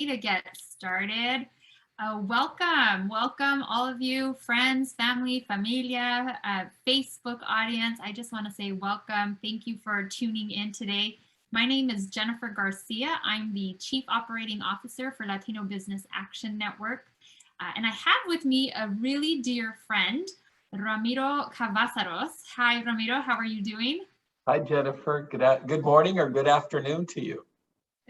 to get started. Welcome all of you, friends, family, familia, Facebook audience. I just want to say welcome. Thank you for tuning in today. My name is Jennifer Garcia. I'm the Chief Operating Officer for Latino Business Action Network. And I have with me a really dear friend, Ramiro Cavazos. Hi, Ramiro. How are you doing? Hi, Jennifer. Good morning or good afternoon to you.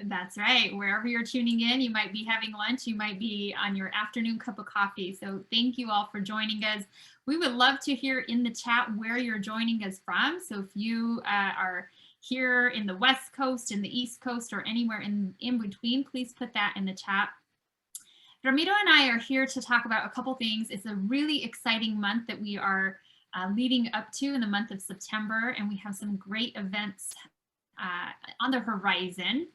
That's right. Wherever you're tuning in, you might be having lunch, you might be on your afternoon cup of coffee. So thank you all for joining us. We would love to hear in the chat where you're joining us from. So if you are here in the West Coast, in the East Coast, or anywhere in between, please put that in the chat. Ramiro and I are here to talk about a couple things. It's a really exciting month that we are leading up to in the month of September, and we have some great events on the horizon.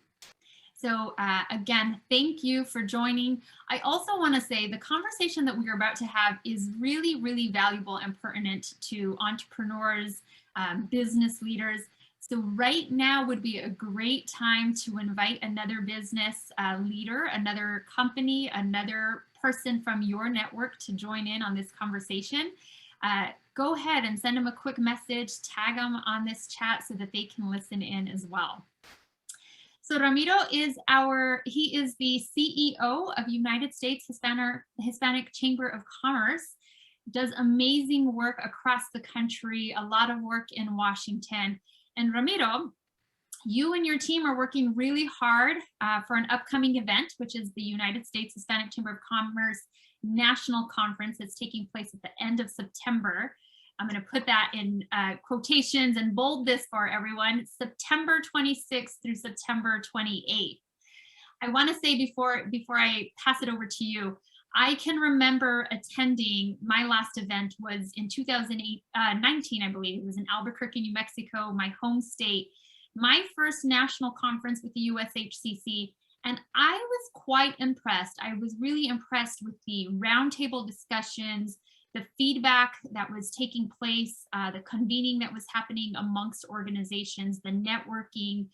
So again, thank you for joining. I also want to say the conversation that we're about to have is really, really valuable and pertinent to entrepreneurs, business leaders. So right now would be a great time to invite another business leader, another company, another person from your network to join in on this conversation. Go ahead and send them a quick message, tag them on this chat so that they can listen in as well. So Ramiro is he is the CEO of United States Hispanic Chamber of Commerce, does amazing work across the country, a lot of work in Washington. And Ramiro, you and your team are working really hard for an upcoming event, which is the United States Hispanic Chamber of Commerce National Conference that's taking place at the end of September. I'm going to put that in quotations and bold this for everyone, September 26th through September 28th. I want to say before I pass it over to you, I can remember attending, my last event was in 2019, I believe. It was in Albuquerque, New Mexico, my home state, my first national conference with the USHCC. And I was quite impressed. I was really impressed with the roundtable discussions, the feedback that was taking place, the convening that was happening amongst organizations, the networking,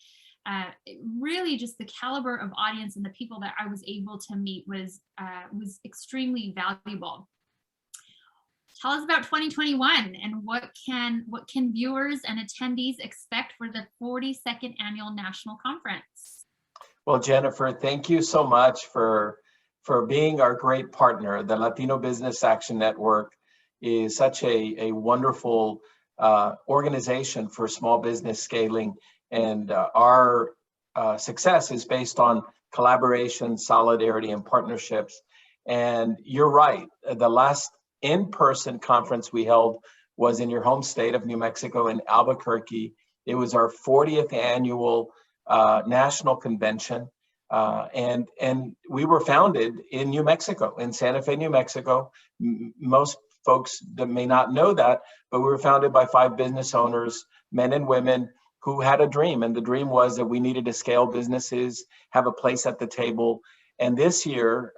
really just the caliber of audience and the people that I was able to meet was extremely valuable. Tell us about 2021 and what can viewers and attendees expect for the 42nd Annual National Conference? Well, Jennifer, thank you so much for being our great partner. The Latino Business Action Network is such a wonderful organization for small business scaling, and our success is based on collaboration, solidarity, and partnerships. And you're right, the last in-person conference we held was in your home state of New Mexico in Albuquerque. It was our 40th annual national convention. And we were founded in New Mexico, in Santa Fe, New Mexico. Most folks that may not know that, but we were founded by 5 business owners, men and women, who had a dream. And the dream was that we needed to scale businesses, have a place at the table. And this year,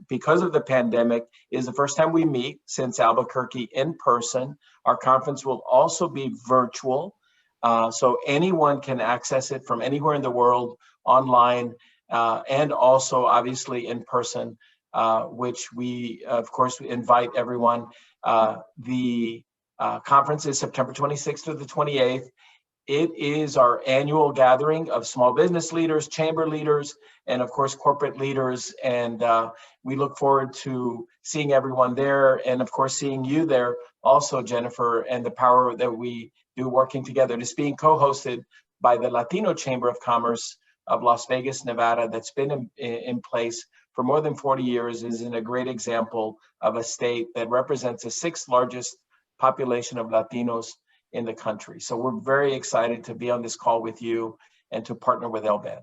because of the pandemic, is the first time we meet since Albuquerque in person. Our conference will also be virtual. So anyone can access it from anywhere in the world, online, and also obviously in person, which we, of course, invite everyone. The conference is September 26th to the 28th. It is our annual gathering of small business leaders, chamber leaders, and of course, corporate leaders. And we look forward to seeing everyone there, and of course, seeing you there also, Jennifer, and the power that we do working together. It is being co-hosted by the Latino Chamber of Commerce of Las Vegas, Nevada, that's been in place for more than 40 years, is in a great example of a state that represents the 6th largest population of Latinos in the country. So we're very excited to be on this call with you and to partner with LBAN.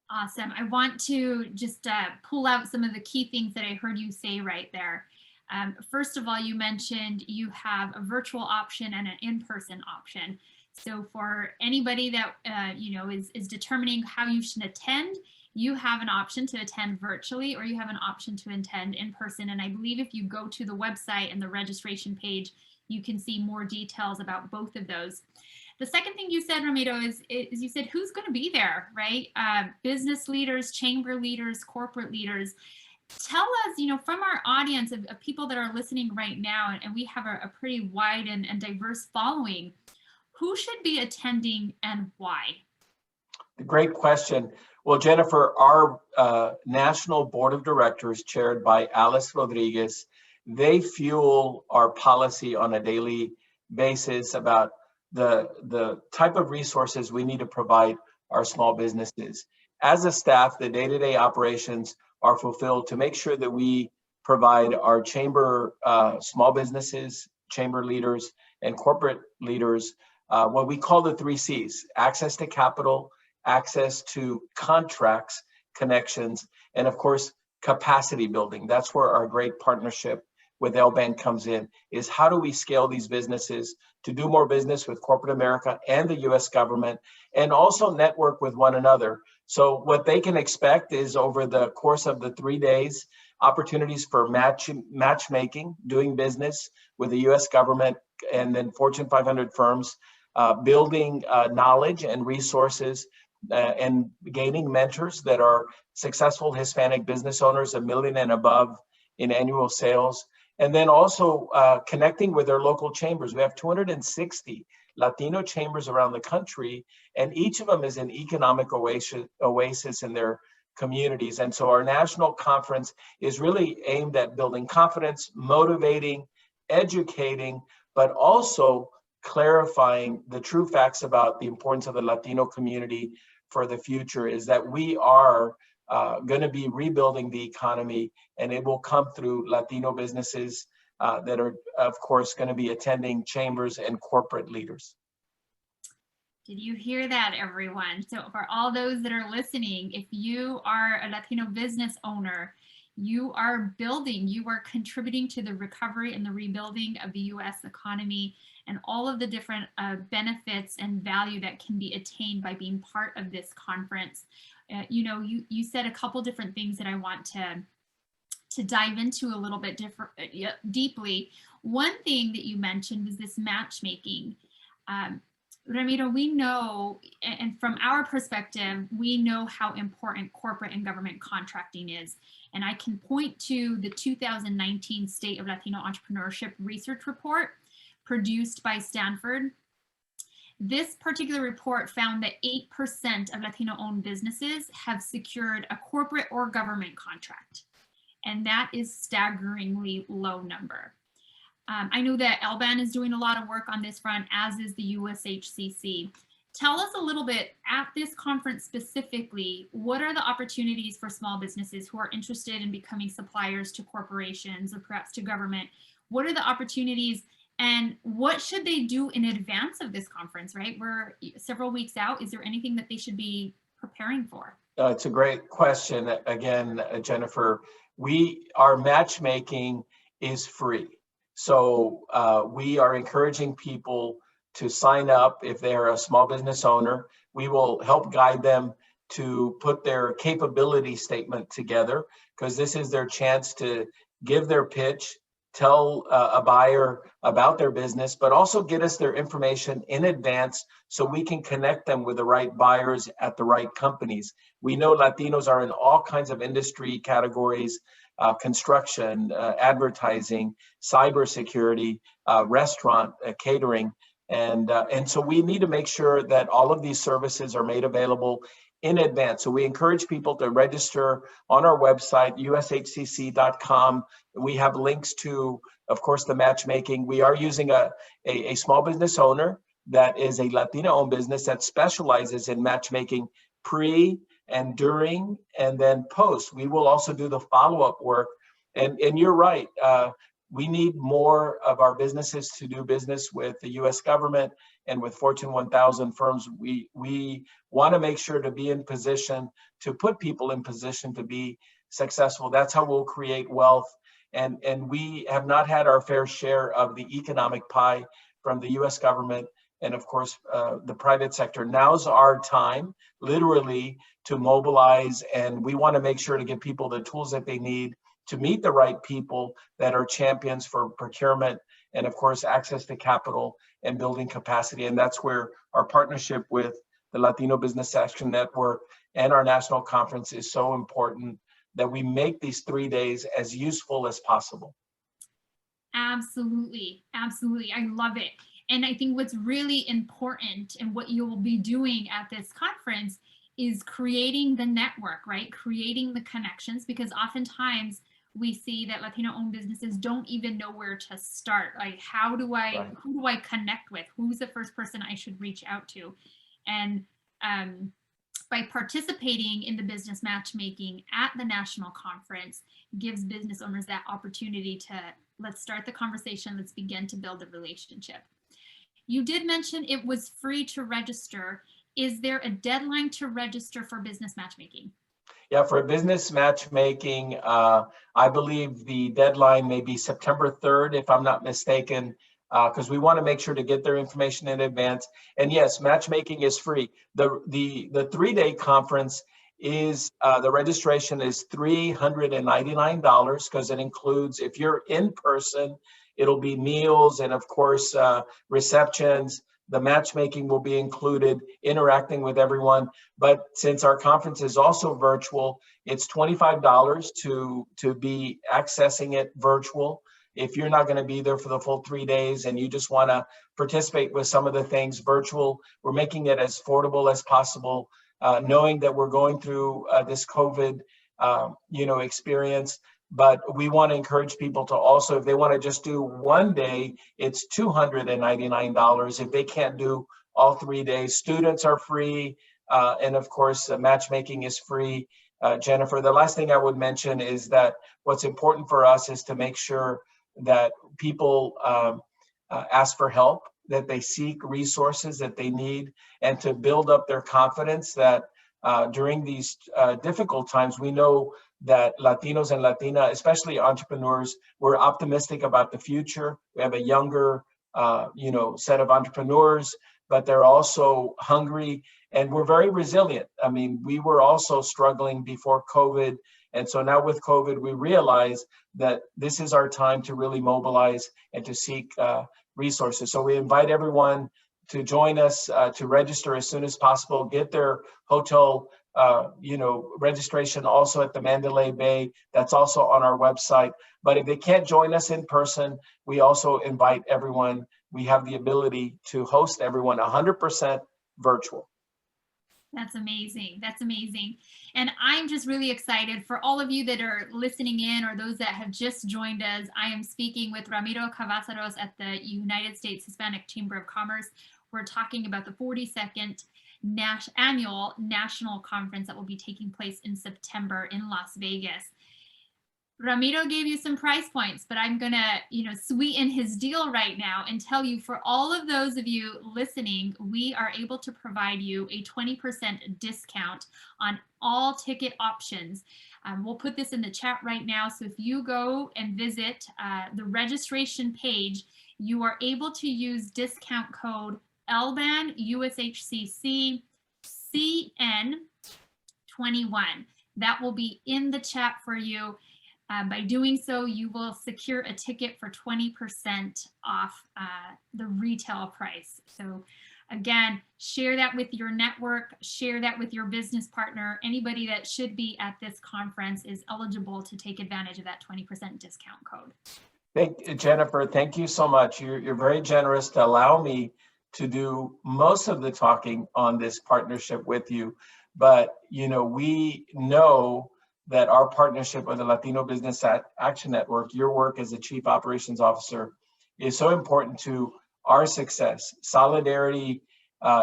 Awesome. I want to just pull out some of the key things that I heard you say right there. First of all, you mentioned you have a virtual option and an in-person option. So for anybody that is determining how you should attend, you have an option to attend virtually, or you have an option to attend in person. And I believe if you go to the website and the registration page, you can see more details about both of those. The second thing you said, Ramiro, is you said who's going to be there, right? Business leaders, chamber leaders, corporate leaders. Tell us, from our audience of people that are listening right now, and we have a pretty wide and diverse following, who should be attending and why? Great question. Well, Jennifer, our National Board of Directors, chaired by Alice Rodriguez, they fuel our policy on a daily basis about the type of resources we need to provide our small businesses. As a staff, the day-to-day operations are fulfilled to make sure that we provide our chamber small businesses, chamber leaders, and corporate leaders what we call the 3 C's: access to capital, access to contracts, connections, and of course, capacity building. That's where our great partnership with LBAN comes in, is how do we scale these businesses to do more business with corporate America and the US government, and also network with one another. So what they can expect is, over the course of the 3 days, opportunities for matchmaking, doing business with the US government and then Fortune 500 firms, building knowledge and resources, and gaining mentors that are successful Hispanic business owners, $1 million and above in annual sales. And then also connecting with their local chambers. We have 260 Latino chambers around the country, and each of them is an economic oasis in their communities. And so our national conference is really aimed at building confidence, motivating, educating, but also clarifying the true facts about the importance of the Latino community for the future, is that we are going to be rebuilding the economy, and it will come through Latino businesses that are, of course, going to be attending chambers and corporate leaders. Did you hear that, everyone? So for all those that are listening, if you are a Latino business owner, you are building, you are contributing to the recovery and the rebuilding of the U.S. economy, and all of the different benefits and value that can be attained by being part of this conference. You said a couple different things that I want to dive into a little bit deeply. One thing that you mentioned was this matchmaking. Ramiro, we know, and from our perspective, we know how important corporate and government contracting is. And I can point to the 2019 State of Latino Entrepreneurship Research Report produced by Stanford. This particular report found that 8% of Latino-owned businesses have secured a corporate or government contract. And that is staggeringly low number. I know that LBAN is doing a lot of work on this front, as is the USHCC. Tell us a little bit, at this conference specifically, what are the opportunities for small businesses who are interested in becoming suppliers to corporations or perhaps to government? What are the opportunities, and what should they do in advance of this conference, right? We're several weeks out. Is there anything that they should be preparing for? It's a great question. Again, Jennifer, our matchmaking is free. So we are encouraging people to sign up if they are a small business owner. We will help guide them to put their capability statement together, because this is their chance to give their pitch, tell a buyer about their business, but also get us their information in advance so we can connect them with the right buyers at the right companies. We know Latinos are in all kinds of industry categories: construction, advertising, cybersecurity, restaurant, catering. And so we need to make sure that all of these services are made available in advance. So we encourage people to register on our website, ushcc.com. We have links to, of course, the matchmaking. We are using a small business owner that is a Latino-owned business that specializes in matchmaking pre and during and then post. We will also do the follow-up work. And you're right, we need more of our businesses to do business with the US government and with Fortune 1000 firms. We want to make sure to be in position, to put people in position to be successful. That's how we'll create wealth. And we have not had our fair share of the economic pie from the US government and, of course, the private sector. Now's our time, literally, to mobilize, and we want to make sure to give people the tools that they need to meet the right people that are champions for procurement and of course, access to capital and building capacity. And that's where our partnership with the Latino Business Action Network and our national conference is so important, that we make these 3 days as useful as possible. Absolutely. Absolutely. I love it. And I think what's really important and what you will be doing at this conference is creating the network, right? Creating the connections, because oftentimes we see that Latino-owned businesses don't even know where to start. Like, how do I, who do I connect with? Who's the first person I should reach out to? And by participating in the business matchmaking at the national conference, gives business owners that opportunity to, let's start the conversation, let's begin to build a relationship. You did mention it was free to register. Is there a deadline to register for business matchmaking? Yeah, for business matchmaking, I believe the deadline may be September 3rd, if I'm not mistaken, because we want to make sure to get their information in advance. And yes, matchmaking is free. The 3-day conference is, the registration is $399, because it includes, if you're in person, it'll be meals and of course receptions. The matchmaking will be included, interacting with everyone. But since our conference is also virtual, it's $25 to be accessing it virtual. If you're not going to be there for the full 3 days and you just want to participate with some of the things virtual, we're making it as affordable as possible, knowing that we're going through this COVID, experience. But we want to encourage people to also, if they want to just do 1 day, it's $299. If they can't do all 3 days, students are free. And of course, matchmaking is free. Jennifer, the last thing I would mention is that what's important for us is to make sure that people ask for help, that they seek resources that they need, and to build up their confidence that during these difficult times, we know that Latinos and Latina, especially entrepreneurs, we're optimistic about the future. We have a younger, set of entrepreneurs, but they're also hungry, and we're very resilient. I mean, we were also struggling before COVID. And so now with COVID, we realize that this is our time to really mobilize and to seek resources. So we invite everyone to join us, to register as soon as possible, get their hotel registration also at the Mandalay Bay. That's also on our website. But if they can't join us in person, we also invite everyone. We have the ability to host everyone 100% virtual. That's amazing. That's amazing. And I'm just really excited for all of you that are listening in, or those that have just joined us. I am speaking with Ramiro Cavazos at the United States Hispanic Chamber of Commerce. We're talking about the 42nd Annual National Conference that will be taking place in September in Las Vegas. Ramiro gave you some price points, but I'm gonna, sweeten his deal right now and tell you, for all of those of you listening, we are able to provide you a 20% discount on all ticket options. We'll put this in the chat right now. So if you go and visit the registration page, you are able to use discount code LBAN USHCC CN21. That will be in the chat for you. By doing so, you will secure a ticket for 20% off the retail price. So again, share that with your network, share that with your business partner. Anybody that should be at this conference is eligible to take advantage of that 20% discount code. Jennifer, thank you so much. You're very generous to allow me to do most of the talking on this partnership with you. But, we know that our partnership with the Latino Business Action Network, your work as the Chief Operations Officer, is so important to our success. Solidarity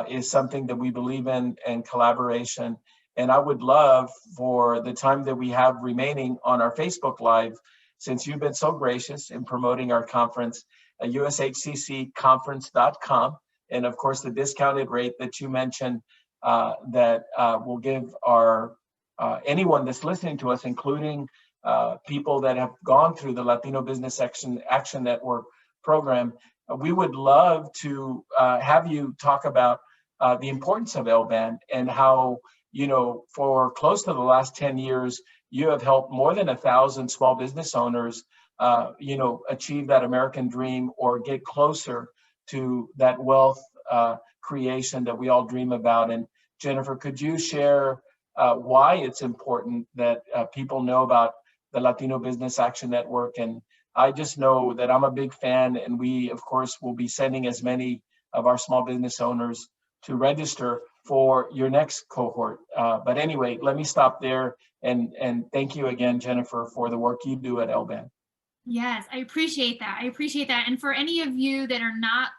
is something that we believe in, and collaboration. And I would love, for the time that we have remaining on our Facebook Live, since you've been so gracious in promoting our conference, USHCCconference.com. And of course, the discounted rate that you mentioned that will give our anyone that's listening to us, including people that have gone through the Latino Business Action Network program, we would love to have you talk about the importance of LBAN and how, for close to the last 10 years, you have helped more than 1,000 small business owners achieve that American dream or get closer to that wealth creation that we all dream about. And Jennifer, could you share why it's important that people know about the Latino Business Action Network? And I just know that I'm a big fan, and we, of course, will be sending as many of our small business owners to register for your next cohort. But anyway, let me stop there. And thank you again, Jennifer, for the work you do at LBAN. Yes, I appreciate that. I appreciate that. And for any of you that are not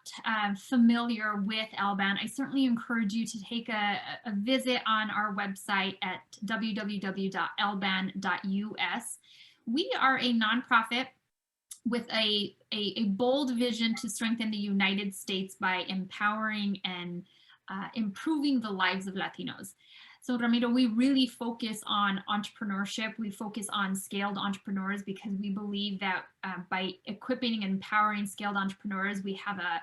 familiar with LBAN, I certainly encourage you to take a visit on our website at www.lban.us. We are a nonprofit with a bold vision to strengthen the United States by empowering and improving the lives of Latinos. So Ramiro, we really focus on entrepreneurship. We focus on scaled entrepreneurs because we believe that by equipping and empowering scaled entrepreneurs, we have a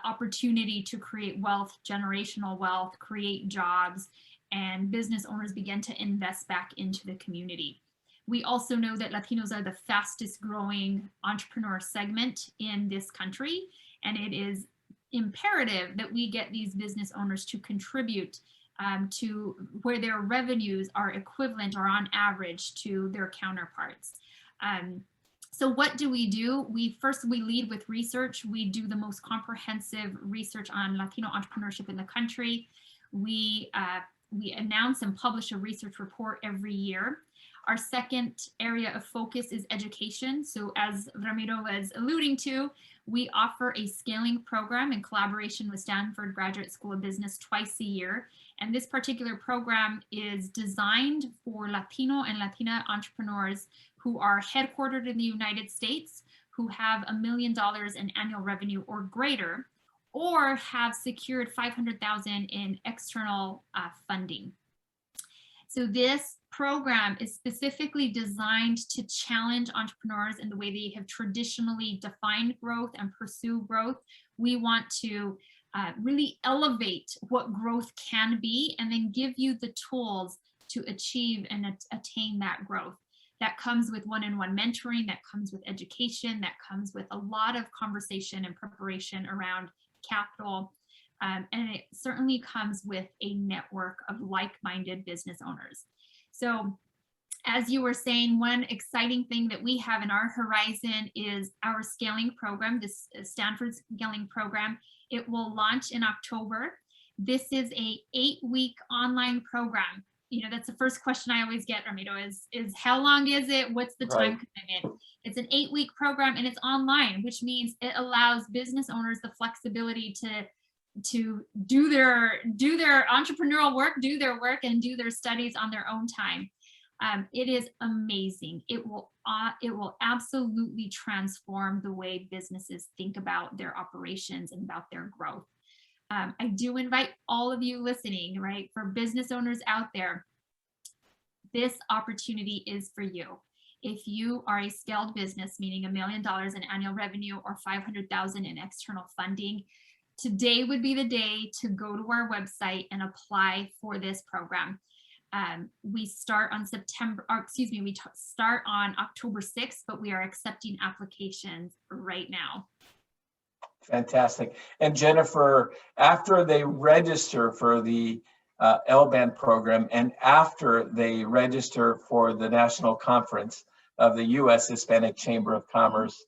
opportunity to create wealth, generational wealth, create jobs, and business owners begin to invest back into the community. We also know that Latinos are the fastest growing entrepreneur segment in this country, and it is imperative that we get these business owners to contribute to where their revenues are equivalent or on average to their counterparts. So what do? We lead with research. We do the most comprehensive research on Latino entrepreneurship in the country. We announce and publish a research report every year. Our second area of focus is education. So as Ramiro was alluding to, we offer a scaling program in collaboration with Stanford Graduate School of Business twice a year. And this particular program is designed for Latino and Latina entrepreneurs who are headquartered in the United States, who have $1 million in annual revenue or greater, or have secured $500,000 in external funding. So this program is specifically designed to challenge entrepreneurs in the way they have traditionally defined growth and pursue growth. We want to really elevate what growth can be and then give you the tools to achieve and attain that growth. That comes with one-on-one mentoring, that comes with education, that comes with a lot of conversation and preparation around capital. And it certainly comes with a network of like-minded business owners. So as you were saying, one exciting thing that we have in our horizon is our scaling program, this Stanford scaling program. It will launch in October. This is a 8-week online program. You know, that's the first question I always get, Ramiro, is how long is it? What's the time commitment? It's an 8-week program and it's online, which means it allows business owners the flexibility to do their entrepreneurial work, do their work and do their studies on their own time. It is amazing. It will absolutely transform the way businesses think about their operations and about their growth. I do invite all of you listening, right, for business owners out there, this opportunity is for you. If you are a scaled business, meaning $1 million in annual revenue or $500,000 in external funding, today would be the day to go to our website and apply for this program. We start on start on October 6th, but we are accepting applications right now. Fantastic. And Jennifer, after they register for the LBAN program and after they register for the National Conference of the U.S. Hispanic Chamber of Commerce,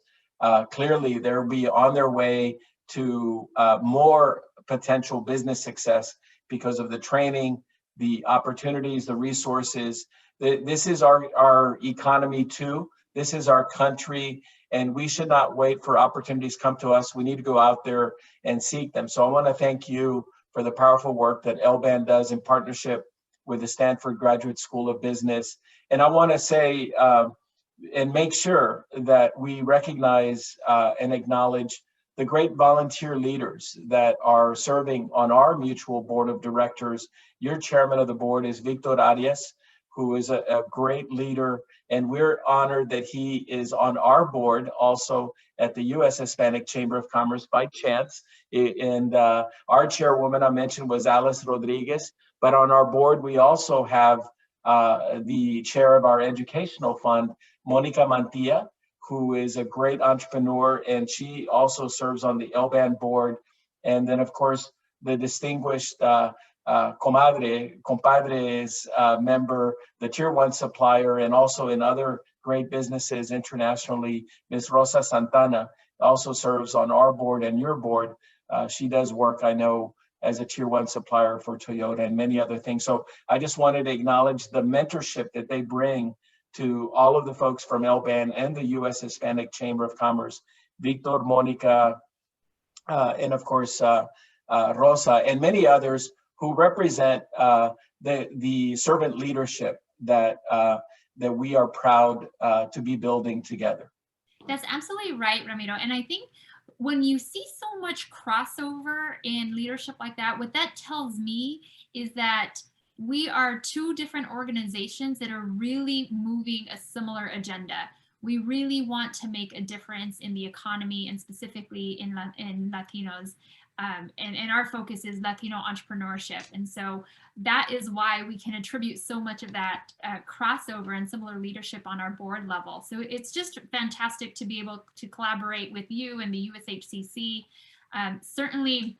clearly they'll be on their way to more potential business success because of the training, the opportunities, the resources. This is our economy too. This is our country, and we should not wait for opportunities to come to us. We need to go out there and seek them. So I want to thank you for the powerful work that LBAN does in partnership with the Stanford Graduate School of Business. And I want to say and make sure that we recognize and acknowledge the great volunteer leaders that are serving on our mutual board of directors. Your chairman of the board is Victor Arias, who is a great leader, and we're honored that he is on our board also at the U.S. Hispanic Chamber of Commerce by chance. And our chairwoman I mentioned was Alice Rodriguez, but on our board we also have the chair of our educational fund, Monica Mantilla, who is a great entrepreneur, and she also serves on the LBAN board. And then, of course, the distinguished compadres member, the Tier 1 supplier, and also in other great businesses internationally, Ms. Rosa Santana also serves on our board and your board. She does work, I know, as a Tier 1 supplier for Toyota and many other things. So I just wanted to acknowledge the mentorship that they bring to all of the folks from LBAN and the U.S. Hispanic Chamber of Commerce, Victor, Monica, and of course, Rosa, and many others who represent the servant leadership that we are proud to be building together. That's absolutely right, Ramiro. And I think when you see so much crossover in leadership like that, what that tells me is that we are two different organizations that are really moving a similar agenda. We really want to make a difference in the economy and specifically in Latinos. And our focus is Latino entrepreneurship. And so that is why we can attribute so much of that crossover and similar leadership on our board level. So it's just fantastic to be able to collaborate with you and the USHCC. Certainly,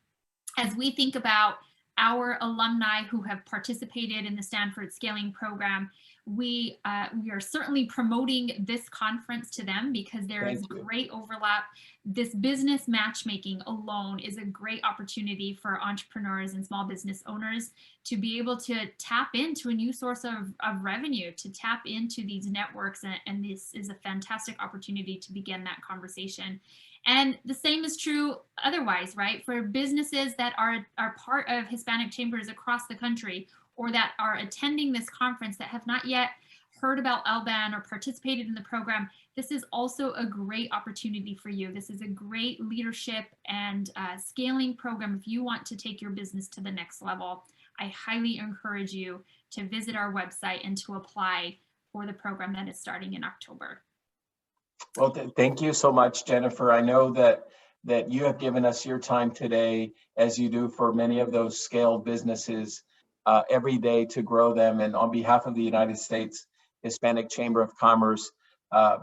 as we think about our alumni who have participated in the Stanford Scaling Program, we are certainly promoting this conference to them because there is great overlap. This business matchmaking alone is a great opportunity for entrepreneurs and small business owners to be able to tap into a new source of revenue, to tap into these networks. And this is a fantastic opportunity to begin that conversation. And the same is true otherwise, right? For businesses that are part of Hispanic chambers across the country or that are attending this conference that have not yet heard about LBAN or participated in the program, this is also a great opportunity for you. This is a great leadership and scaling program. If you want to take your business to the next level, I highly encourage you to visit our website and to apply for the program that is starting in October. Well, thank you so much, Jennifer. I know that you have given us your time today, as you do for many of those scaled businesses every day to grow them. And on behalf of the United States Hispanic Chamber of Commerce,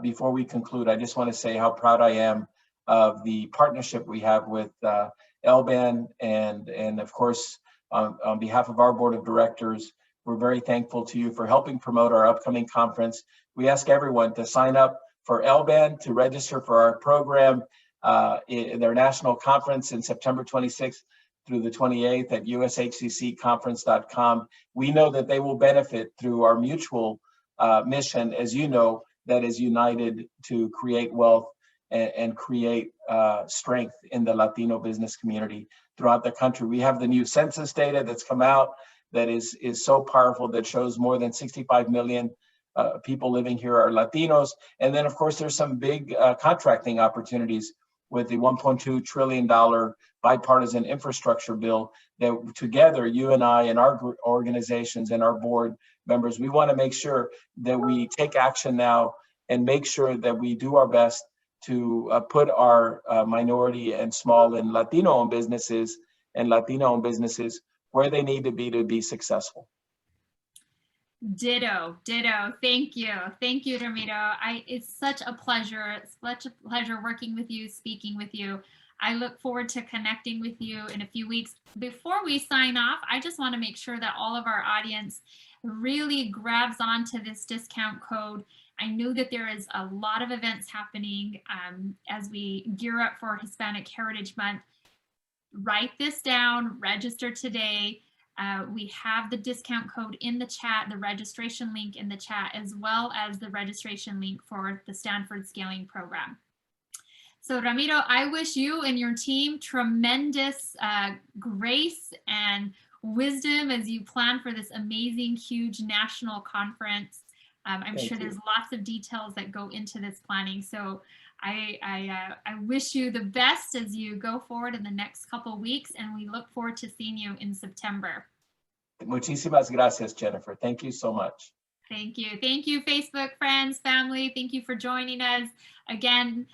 before we conclude, I just want to say how proud I am of the partnership we have with LBAN. And of course, on behalf of our board of directors, we're very thankful to you for helping promote our upcoming conference. We ask everyone to sign up for LBAN, to register for our program, in their national conference in September 26th through the 28th at ushccconference.com. We know that they will benefit through our mutual mission, as you know, that is united to create wealth and create strength in the Latino business community throughout the country. We have the new census data that's come out that is so powerful, that shows more than 65 million people living here are Latinos. And then, of course, there's some big contracting opportunities with the $1.2 trillion bipartisan infrastructure bill that together, you and I and our organizations and our board members, we want to make sure that we take action now and make sure that we do our best to put our minority and small and Latino-owned businesses and Latino-owned businesses where they need to be successful. Ditto. Thank you, Ramiro. It's such a pleasure. It's such a pleasure working with you, speaking with you. I look forward to connecting with you in a few weeks. Before we sign off, I just want to make sure that all of our audience really grabs onto this discount code. I know that there is a lot of events happening as we gear up for Hispanic Heritage Month. Write this down, register today. We have the discount code in the chat, the registration link in the chat, as well as the registration link for the Stanford Scaling Program. So Ramiro, I wish you and your team tremendous grace and wisdom as you plan for this amazing, huge national conference. I'm sure there's lots of details that go into this planning. So I wish you the best as you go forward in the next couple of weeks, and we look forward to seeing you in September. Muchísimas gracias, Jennifer. Thank you so much. Thank you. Thank you, Facebook friends, family. Thank you for joining us. Again,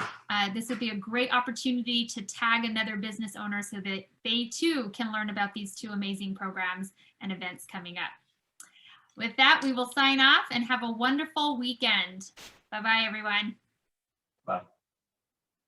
this would be a great opportunity to tag another business owner so that they too can learn about these two amazing programs and events coming up. With that, we will sign off and have a wonderful weekend. Bye-bye, everyone. Bye.